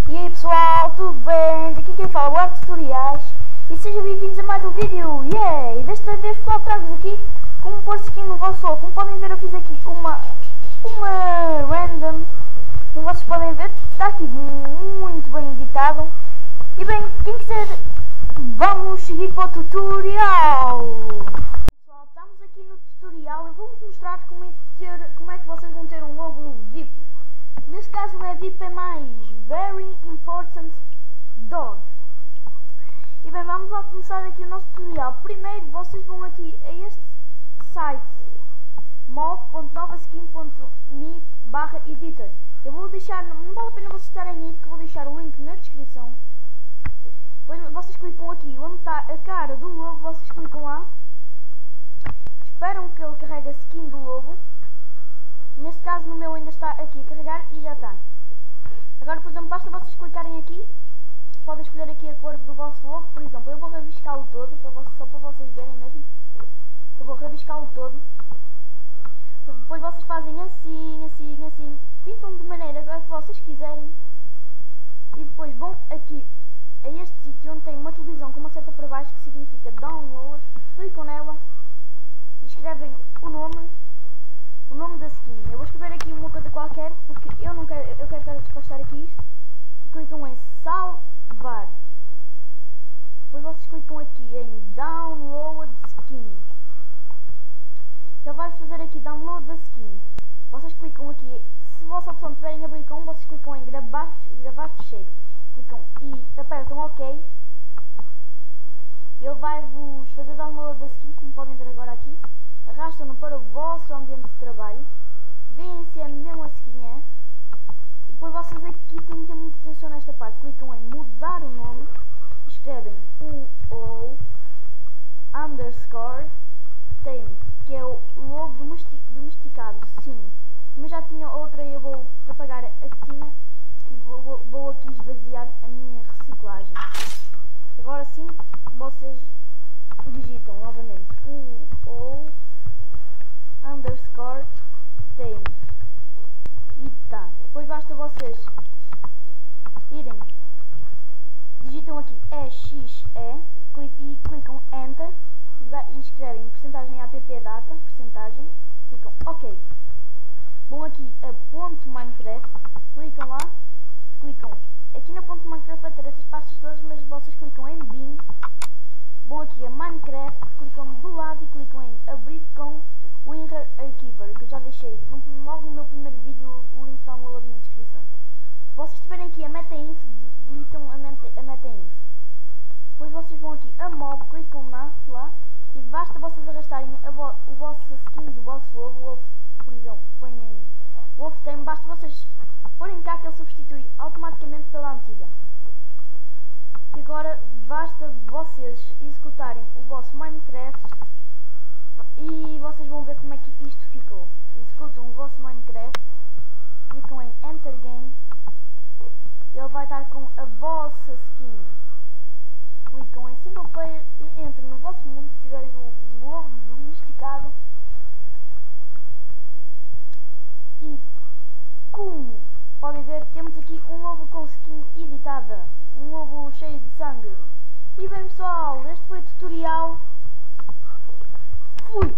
E aí pessoal, tudo bem? Daqui quem fala é o Tutoriais e sejam bem-vindos a mais um vídeo. E desta vez pessoal trago-vos aqui como pôr skin no vosso logo. Como podem ver eu fiz aqui uma random, como vocês podem ver, está aqui muito bem editado. E bem, quem quiser, vamos seguir para o tutorial. Pessoal, estamos aqui no tutorial e vou-vos mostrar como é que vocês vão ter um logo VIP. Neste caso não é VIP, é mais Very Important Dog. E bem, vamos lá começar aqui o nosso tutorial. Primeiro vocês vão aqui a este site mov.novaskin.me/editor. Eu vou deixar, não vale a pena vocês estarem aí, que eu vou deixar o link na descrição. Depois vocês clicam aqui onde está a cara do lobo, vocês clicam lá, esperam que ele carregue a skin do lobo. Neste caso no meu ainda está aqui a carregar e já está. Agora, por exemplo, basta vocês clicarem aqui, podem escolher aqui a cor do vosso logo. Por exemplo, eu vou rabiscá-lo todo, só para vocês verem mesmo. Eu vou rabiscá-lo todo. Depois vocês fazem assim, assim, assim, pintam de maneira que vocês quiserem. E depois vão aqui a este sítio onde tem uma televisão com uma seta para baixo que significa download. Clicam nela e escrevem o nome da skin. Eu vou escrever aqui uma coisa qualquer porque eu quero estar a despachar aqui isto. E clicam em salvar. Depois vocês clicam aqui em download skin. Ele vai fazer aqui download da skin. Vocês clicam aqui, se a vossa opção tiverem abrir com, vocês clicam em gravar fecheiro. Clicam e apertam OK. Ele vai vos fazer download da skin, como podem ver agora aqui. Arrastam-no para o vosso ambiente de trabalho, veem se é mesmo a skin é. E depois vocês aqui têm que ter muita atenção nesta parte. Clicam em mudar o nome, escrevem underscore tame, que é o lobo domesticado. Sim, mas já tinha outra e eu vou apagar a que tinha e vou aqui esvaziar a minha reciclagem. Agora sim, vocês digitam novamente underscore tame e tá. Depois basta vocês irem, digitam aqui EXE e clicam enter e escrevem porcentagem app data, porcentagem, clicam OK. Vão aqui a ponto Minecraft, clicam lá, clicam aqui na ponto Minecraft vai ter essas pastas todas, mas vocês clicam em bin. Vão aqui a Minecraft, clicam do lado e clicam em abrir com WinRAR Archiver, que eu já deixei logo no meu primeiro vídeo, o link está na descrição. Se vocês estiverem aqui a metainf, deletam a metainf. Depois vocês vão aqui a mob, clicam lá e basta vocês arrastarem o vosso skin do vosso lobo, por exemplo, põem Wolf Tame, basta vocês porem cá que ele substitui automaticamente pela antiga. E agora basta vocês executarem o vosso Minecraft e vocês vão ver como é que isto ficou. Executam o vosso Minecraft, clicam em Enter Game, ele vai estar com a vossa skin. Clicam em Single Player e entram no vosso mundo se tiverem um lobo domesticado. E como podem ver, temos aqui um lobo com skin editada, um lobo cheio de sangue. E bem pessoal, este foi o tutorial. Fui!